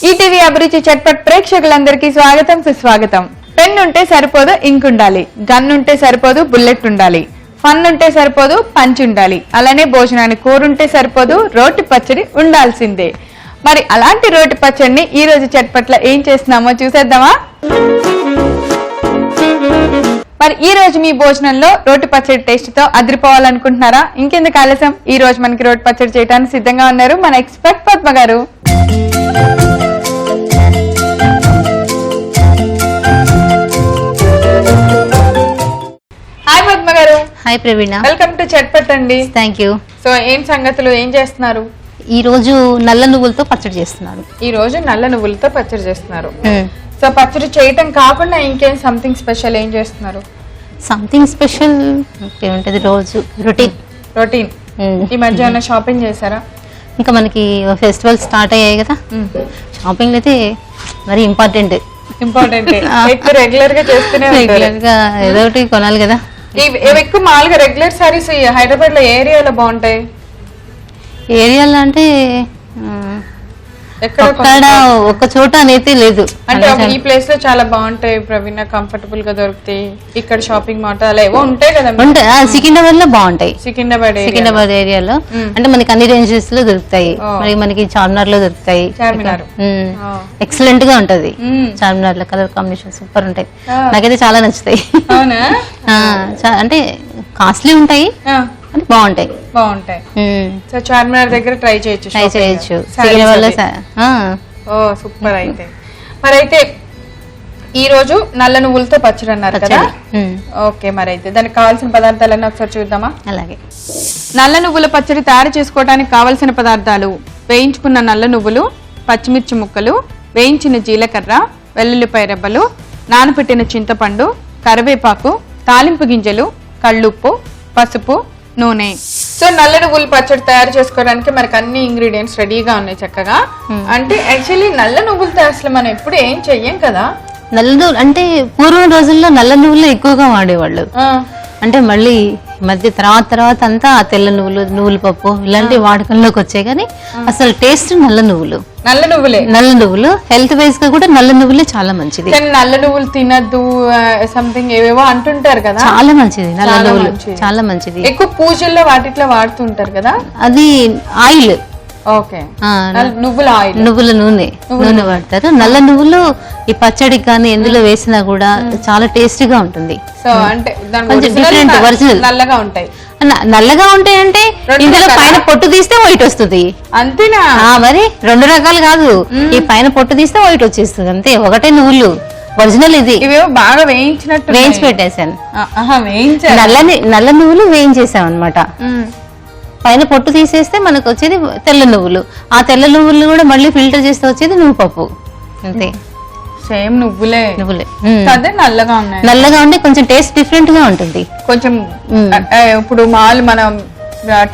ETV అభిరుచి చట్పట్ ప్రేక్షకులందరికీ స్వాగతం సుస్వాగతం. పెన్ ఉంటే సరిపోదు ఇంక్ ఉండాలి, గన్ ఉంటే సరిపోదు బుల్లెట్ ఉండాలి, ఫన్ ఉంటే సరిపోదు పంచ్ ఉండాలి, అలానే భోజనానికి కూరుంటే సరిపోదు రోటి పచ్చడి ఉండాల్సిందే. మరి అలాంటి రోటి పచ్చడిని ఈ రోజు చట్పట్లో ఏం చేస్తున్నామో చూసేద్దామా? మరి ఈ రోజు మీ భోజనంలో రోటి పచ్చడి టేస్ట్ తో అదిరిపోవాలనుకుంటున్నారా? ఇంకెందుకు ఆలస్యం, ఈ రోజు మనకి రోటి పచ్చడి చేయడానికి సిద్ధంగా ఉన్నారు మన ఎక్స్పర్ట్ పద్మ గారు. హాయ్ పద్మ గారు. Hi Praveena, welcome to Chatpat అండి. Thank you. సో ఏం సంగతులు, ఏం చేస్తున్నారు? ఈ రోజు నల్ల నువ్వులతో పచ్చడి చేస్తున్నాను. ఈ రోజు నల్ల నువ్వులతో పచ్చడి చేస్తున్నారు. సో పచ్చడి చేయటం కాకుండా ఇంకేం సంథింగ్ స్పెషల్ ఏం చేస్తున్నారు? సంథింగ్ స్పెషల్ ఏముంటది, రోజు రొటీన్. ఈ మధ్య ఏమైనా షాపింగ్ చేశారా? ఇంకా మనకి ఫెస్టివల్ స్టార్ట్ అయ్యాయి కదా, షాపింగ్ అయితే మరి ఇంపార్టెంట్ రెగ్యులర్ గా చేస్తూనే రెగ్యులర్ గా ఏదో ఒకటి కొనాలి కదా. ఎక్కువ మామూలుగా రెగ్యులర్ సారీస్ హైదరాబాద్ లో ఏరియాలో బాగుంటాయి. ఏరియాలో అంటే ఎక్కడ ఒక చోట అనేది లేదు, అంటే ఈ ప్లేస్ లో చాలా బాగుంటాయి ప్రవీణ, కంఫర్టబుల్ గా దొరుకుతాయి. ఇక్కడ షాపింగ్ మాల్ అలా ఏవో ఉంటాయి కదా. సికింద్రాబాద్ లో బాగుంటాయి. సికింద్రాబాద్ ఏరియాలో అంటే మనకి అన్ని రేంజెస్ లో దొరుకుతాయి. మరి మనకి చార్మినార్ లో దొరుకుతాయి. ఎక్సలెంట్ గా ఉంటది చార్మినార్ లో, కలర్ కాంబినేషన్ సూపర్ ఉంటాయి. నాకైతే చాలా నచ్చుతాయి. అంటే కాస్ట్లీ ఉంటాయి, బాగుంటాయి. సో చార్మినార్ దగ్గర ట్రై చేయొచ్చు. సూపర్. అయితే మరి అయితే ఈ రోజు నల్ల నువ్వులతో పచ్చడి అన్నారు కదా. ఓకే, మరి అయితే దానికి కావాల్సిన పదార్థాలన్నీ ఒకసారి చూద్దామా? అలాగే. నల్ల నువ్వుల పచ్చడి తయారు చేసుకోవడానికి కావలసిన పదార్థాలు: వేయించుకున్న నల్ల నువ్వులు, పచ్చిమిర్చి ముక్కలు, వేయించిన జీలకర్ర, వెల్లుల్లిపాయ రెబ్బలు, నానబెట్టిన చింతపండు, కరివేపాకు, తాలింపు గింజలు, కళ్ళుప్పు, పసుపు, నూనె. సో నల్ల నువ్వుల పచ్చడి తయారు చేసుకోవడానికి మనకు అన్ని ఇంగ్రీడియంట్స్ రెడీగా ఉన్నాయి చక్కగా. అంటే యాక్చువల్లీ నల్ల నువ్వులతో అసలు మనం ఎప్పుడు ఏం చెయ్యం కదా. నల్ల నువ్వులు అంటే పూర్వం రోజుల్లో నల్ల నువ్వులు ఎక్కువగా వాడేవాళ్ళు. అంటే మళ్ళీ మధ్య తర్వాత అంతా తెల్ల నువ్వులు, నువ్వుల పప్పు ఇలాంటి వాడకంలోకి వచ్చాయి. కానీ అసలు టేస్ట్ నల్ల నువ్వులు హెల్త్ వైజ్ గా కూడా నల్ల నువ్వులే చాలా మంచిది. నల్ల నువ్వులు తినద్దు సంథింగ్ ఏవేవో అంటుంటారు కదా. చాలా మంచిది నల్ల నువ్వులు, చాలా మంచిది. ఎక్కువ పూజల్లో వాటిట్లో వాడుతుంటారు కదా. అది ఆయిల్. ఓకే, నువ్వుల నూనె వాడతారు. నల్ల నువ్వులు ఈ పచ్చడికి కానీ ఎందులో వేసినా కూడా చాలా టేస్టీగా ఉంటుంది. సో అంటే కొంచెం డిఫరెంట్, ఒరిజినల్ నల్లగా ఉంటాయి. అంటే ఇందులో పైన పొట్టు తీస్తే వైట్ వస్తుంది. అంతేనా? మరి రెండు రకాలు కాదు, ఈ పైన పొట్టు తీస్తే వైట్ వచ్చేస్తుంది అంతే. ఒకటే నువ్వులు ఒరిజినల్. ఇది బాగా వేయించి పెట్టేశాను. నల్ల నువ్వులు వేయించేసాం అనమాట. పైన పొట్టు తీసేస్తే మనకు వచ్చేది తెల్ల నువ్వులు. ఆ తెల్ల నువ్వులు కూడా మళ్ళీ ఫిల్టర్ చేస్తే వచ్చేది నువ్వు పప్పు అంతే. సేమ్ నువ్వులే నల్లగా ఉండి కొంచెం టేస్ట్ డిఫరెంట్ గా ఉంటుంది. కొంచెం ఇప్పుడు మనం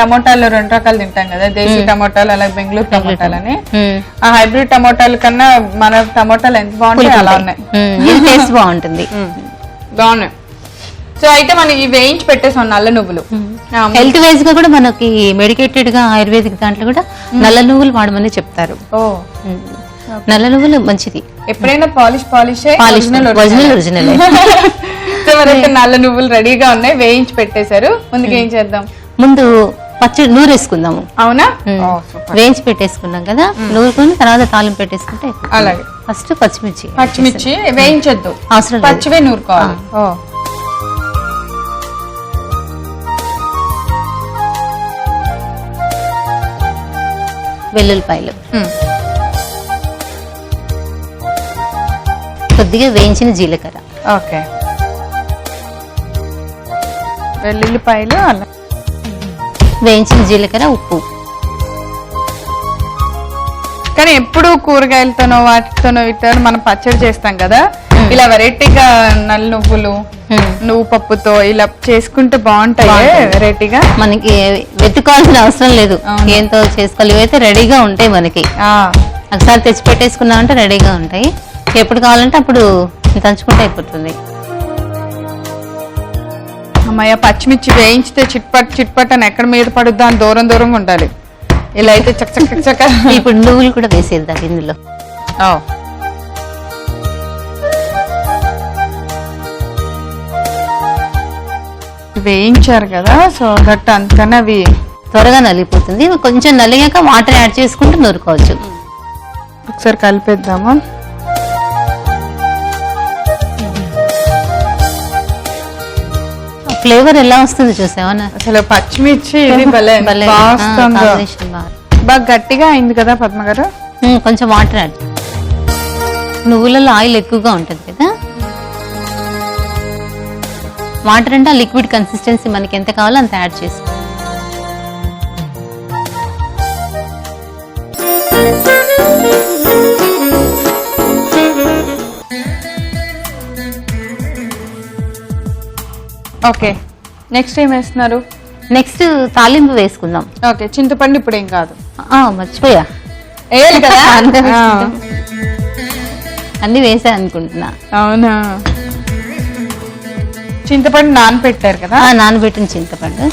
టమోటాలు రెండు రకాలు తింటాం కదా, దేశీ టమోటాలు అలాగే బెంగళూరు టమోటాలు అని. ఆ హైబ్రిడ్ టమోటాల కన్నా మన టమోటాలు ఎంత బాగుంటాయి అలా ఉన్నాయి. టేస్ట్ బాగుంటుంది. బాగున్నాయి. సో అయితే మనం ఇవి వేయించి పెట్టేసాం నల్ల నువ్వులు. హెల్త్ వైజ్ గా కూడా మనకి మెడికేటెడ్ గా ఆయుర్వేదిక్ దాంట్లో కూడా నల్ల నువ్వులు వాడమని చెప్తారు. నల్ల నువ్వులు మంచిది. ఎప్పుడైనా పాలిష్ ఒరిజినల్. సో మనకి నల్ల నువ్వులు రెడీగా ఉన్నాయి, వేయించి పెట్టేశారు. ముందుకు ఏం చేద్దాం? ముందు పచ్చడి నూరేసుకుందాము. అవునా? వేయించి పెట్టేసుకున్నాం కదా, నూరుకొని తర్వాత తాలింపు పెట్టేసుకుంటే. అలాగే. ఫస్ట్ పచ్చిమిర్చి వేయించొద్దు, అవసరం పచ్చివే నూరుకోవాలి. వెల్లుల్లిపాయలు, కొద్దిగా వేయించిన జీలకర్ర, ఓకే, వెల్లుల్లిపాయలు, వేయించిన జీలకర్ర, ఉప్పు. కానీ ఎప్పుడు కూరగాయలతోనో వాటితోనో వీటితో మనం పచ్చడి చేస్తాం కదా, ఇలా వెరైటీగా నల్ల నువ్వులు నువ్వు పప్పుతో ఇలా చేసుకుంటే బాగుంటాయి. వెరైటీగా మనకి వెతుకోవాల్సిన అవసరం లేదు, ఏంతో చేసుకోవాలి. ఇవైతే రెడీగా ఉంటాయి మనకి. ఒకసారి తెచ్చి పెట్టేసుకున్నామంటే రెడీగా ఉంటాయి. ఎప్పుడు కావాలంటే అప్పుడు దంచుకుంటే అయిపోతుంది. అమ్మయ్య, పచ్చిమిర్చి వేయించితే చిట్పట్ అని ఎక్కడ మీద పడుద్దా అని దూరంగా ఉండాలి. ఇలా అయితే చక్క ఇప్పుడు నువ్వులు కూడా వేసేద్దాం ఇందులో. వేయించారు కదా, సో దట్ అంతనే అవి త్వరగా నలిగిపోతుంది. కొంచెం నలిగాక వాటర్ యాడ్ చేసుకుంటూ నూరుకోవచ్చు. ఒకసారి కలిపేద్దాము. ఫ్లేవర్ ఎలా వస్తుంది చూసావా? అసలు పచ్చిమిర్చి ఇది భలే బాగా గట్టిగా అయింది కదా పద్మ గారు. కొంచెం వాటర్ యాడ్. నువ్వులలో ఆయిల్ ఎక్కువగా ఉంటుంది కదా, వాటర్ అంటే ఆ లిక్విడ్ కన్సిస్టెన్సీ మనకి ఎంత కావాలో అంత యాడ్ చేసుకో. ఓకే, నెక్స్ట్ ఏం వేస్తున్నారు? నెక్స్ట్ తాలింపు వేసుకుందాం. ఓకే, చింతపండు ఇప్పుడు ఏం కాదు. మర్చిపోయా, వేయాలి కదా. అన్ని వేసా అనుకుంటున్నా. అవునా, చింతపండు నానబెట్టారు కదా? నానబెట్టిన చింతపండు.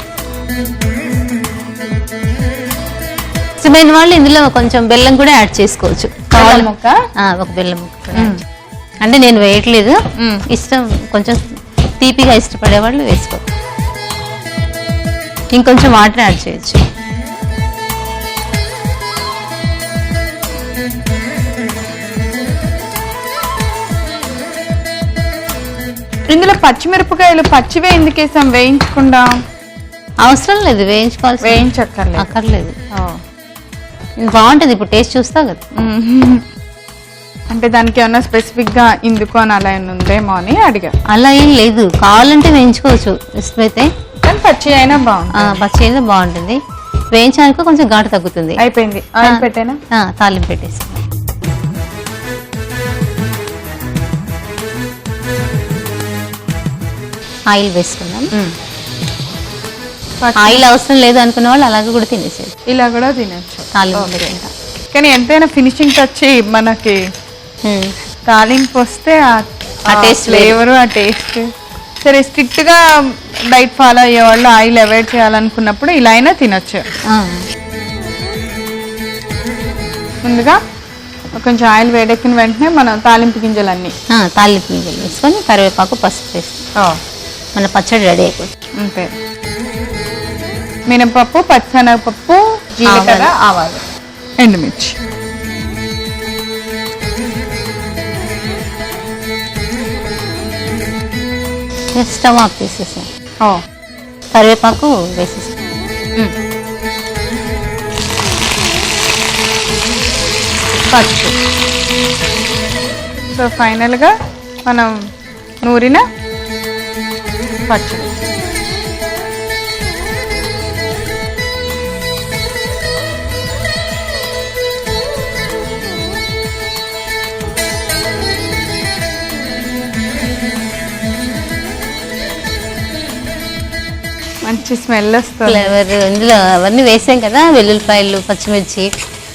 ఇష్టమైన వాళ్ళు ఇందులో కొంచెం బెల్లం కూడా యాడ్ చేసుకోవచ్చు. ఒక బెల్లం ముక్క కూడా. అంటే నేను వేయట్లేదు, ఇష్టం కొంచెం తీపిగా ఇష్టపడే వాళ్ళు వేసుకో. ఇంకొంచెం వాటర్ యాడ్ చేయొచ్చు. ఇందులో పచ్చిమిరపకాయలు పచ్చివే ఎందుకు వేసాం, వేయించకుండా? అవసరం లేదు, వేయించక్కర్లేదు. బాగుంటది, ఇప్పుడు టేస్ట్ చూస్తావు కదా. అంటే దానికి ఏమన్నా స్పెసిఫిక్ గా ఇందుకు అని అలా ఉందేమో అని అడిగా. అలా ఏం లేదు, కావాలంటే వేయించుకోవచ్చు ఇష్టమైతే. కానీ పచ్చి అయినా బాగుంటుంది. పచ్చి అయినా బాగుంటుంది. వేయించాక కొంచెం ఘాటు తగ్గుతుంది. అయిపోయింది, ఆయిల్ పెట్టేనా? తాలింపు పెట్టేసి ఆయిల్ వేసుకుందాం. ఆయిల్ అవసరం లేదు అనుకున్న వాళ్ళు అలాగే కూడా తినేసేది. ఇలా కూడా తినచ్చు తాలింపు. కానీ ఎంతైనా ఫినిషింగ్ టచ్ మనకి తాలింపు వస్తే ఆ టేస్ట్, ఫ్లేవర్, ఆ టేస్ట్. సరే, స్ట్రిక్ట్ గా డైట్ ఫాలో అయ్యే వాళ్ళు ఆయిల్ అవాయిడ్ చేయాలనుకున్నప్పుడు ఇలా అయినా తినచ్చు. ముందుగా కొంచెం ఆయిల్ వేడెక్కిన వెంటనే మనం తాలింపు గింజలన్నీ వేసుకొని కరివేపాకు, పసుపు వేస్తాం. మన పచ్చడి రెడీ అయిపోతుంది. అంతే. మినపప్పు, పచ్చనగపప్పు, జీలకర్ర, ఆవాలు, ఎండుమిర్చి. స్టవ్ ఆఫ్ చేసేసాం. కరివేపాకు వేసేసాం. పసుపు. సో ఫైనల్గా మనం నూరిన పచ్చడి. మంచి స్మెల్ వస్తుంది. ఫ్లేవర్ ఇందులో అవన్నీ వేసాం కదా, వెల్లుల్లిపాయలు, పచ్చిమిర్చి,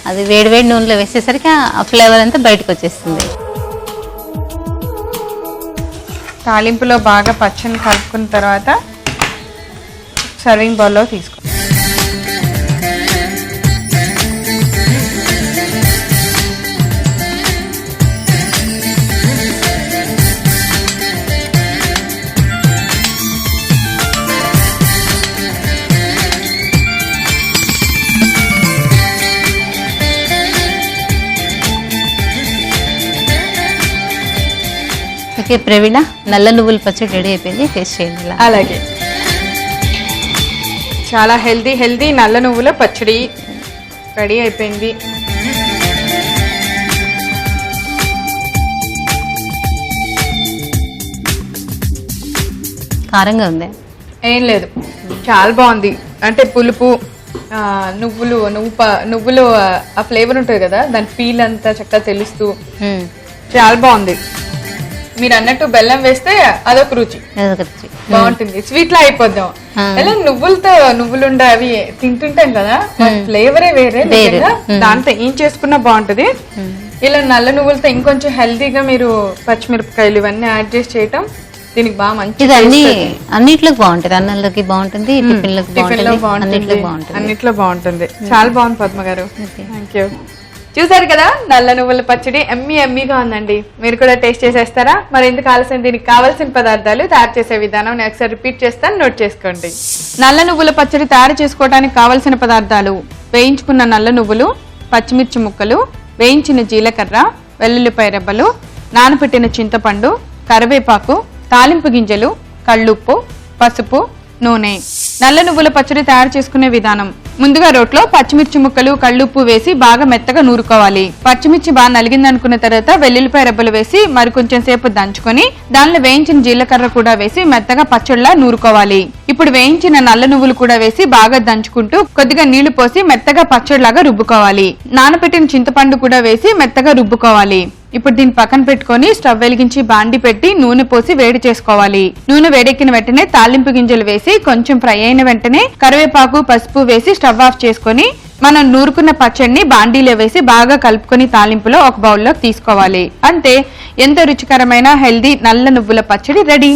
అది వేడి వేడి నూనెలో వేసేసరికి ఆ ఫ్లేవర్ అంతా బయటకు వచ్చేస్తుంది. తాలింపులో బాగా పచ్చని కలుపుకున్న తర్వాత సర్వింగ్ బౌల్లో తీసుకో. ఓకే ప్రవీణ, నల్ల నువ్వుల పచ్చడి రెడీ అయిపోయింది. టేస్ట్ చేయండి. అలాగే, చాలా హెల్దీ నల్ల నువ్వుల పచ్చడి రెడీ అయిపోయింది. కారంగా ఉంది? ఏం లేదు, చాలా బాగుంది. అంటే పులుపు, నువ్వులు ఆ ఫ్లేవర్ ఉంటుంది కదా, దాని ఫీల్ అంతా చక్కగా తెలుస్తూ చాలా బాగుంది. మీరు అన్నట్టు బెల్లం వేస్తే అదొక రుచి బాగుంటుంది, స్వీట్ లా అయిపోద్దాం. ఎలా నువ్వులుండే అవి తింటుంటాం కదా, ఫ్లేవరే వేరే. దాంతో ఏం చేసుకున్నా బాగుంటది. ఇలా నల్ల నువ్వులతో ఇంకొంచెం హెల్దీగా మీరు పచ్చిమిరపకాయలు ఇవన్నీ యాడ్ చేసి చేయటం దీనికి బాగా మంచిది. అన్నిట్లో బాగుంటుంది, అన్నంలోకి బాగుంటుంది, టిఫిన్లో బాగుంటుంది, అన్నిట్లో బాగుంటుంది. చాలా బాగుంది పద్మ గారు. Thank you. చూసారు కదా నల్ల నువ్వుల పచ్చడి ఎమ్మీగా ఉందండి. మీరు కూడా టేస్ట్ చేసేస్తారా? మరి ఎందుకు ఆలస్యం? దీనికి కావాల్సిన పదార్థాలు, తయారు చేసే విధానం నేను ఒకసారి రిపీట్ చేస్తాను, నోట్ చేసుకోండి. నల్ల నువ్వుల పచ్చడి తయారు చేసుకోవడానికి కావలసిన పదార్థాలు: వేయించుకున్న నల్ల నువ్వులు, పచ్చిమిర్చి ముక్కలు, వేయించిన జీలకర్ర, వెల్లుల్లిపాయ రెబ్బలు, నానబెట్టిన చింతపండు, కరివేపాకు, తాలింపు గింజలు, కళ్ళుప్పు, పసుపు, నూనె. నల్ల నువ్వుల పచ్చడి తయారు చేసుకునే విధానం: ముందుగా రోట్లో పచ్చిమిర్చి ముక్కలు, కళ్ళుప్పు వేసి బాగా మెత్తగా నూరుకోవాలి. పచ్చిమిర్చి బాగా నలిగిందనుకున్న తర్వాత వెల్లుల్లిపాయ రెబ్బలు వేసి మరి కొంచెం సేపు దంచుకొని దానిలో వేయించిన జీలకర్ర కూడా వేసి మెత్తగా పచ్చడిలా నూరుకోవాలి. ఇప్పుడు వేయించిన నల్ల నువ్వులు కూడా వేసి బాగా దంచుకుంటూ కొద్దిగా నీళ్లు పోసి మెత్తగా పచ్చడిలాగా రుబ్బుకోవాలి. నానబెట్టిన చింతపండు కూడా వేసి మెత్తగా రుబ్బుకోవాలి. ఇప్పుడు దీన్ని పక్కన పెట్టుకొని స్టవ్ వెలిగించి బాండి పెట్టి నూనె పోసి వేడి చేసుకోవాలి. నూనె వేడెక్కిన వెంటనే తాలింపు గింజలు వేసి కొంచెం ఫ్రై అయిన వెంటనే కరివేపాకు, పసుపు వేసి స్టవ్ ఆఫ్ చేసుకొని మనం నూరుకున్న పచ్చడిని బాండీలో వేసి బాగా కలుపుకొని తాలింపులో ఒక బౌల్లోకి తీసుకోవాలి. అంతే, ఎంతో రుచికరమైన హెల్దీ నల్ల నువ్వుల పచ్చడి రెడీ.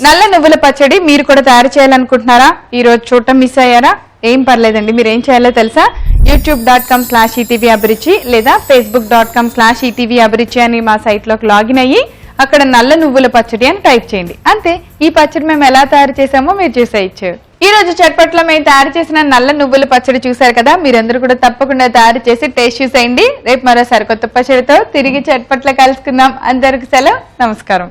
నల్ల నువ్వుల పచ్చడి మీరు కూడా తయారు చేయాలనుకుంటున్నారా? ఈ రోజు చూడటం మిస్ అయ్యారా? ఏం పర్లేదండి, మీరు ఏం చేయాలో తెలుసా? youtube.com/ETV అభిరుచి లేదా facebook.com/ETV అభిరుచి అని మా సైట్ లోకి లాగిన్ అయ్యి అక్కడ నల్ల నువ్వుల పచ్చడి అని టైప్ చేయండి. అంతే, ఈ పచ్చడి మేము ఎలా తయారు చేసామో మీరు చూసేయచ్చు. ఈ రోజు చట్పట్లో మేము తయారు చేసిన నల్ల నువ్వుల పచ్చడి చూసారు కదా, మీరందరూ కూడా తప్పకుండా తయారు చేసి టేస్ట్ చూసేయండి. రేపు మరో సరికొత్త పచ్చడితో తిరిగి చట్పట్లో కలుసుకుందాం. అందరికి సెలవు, నమస్కారం.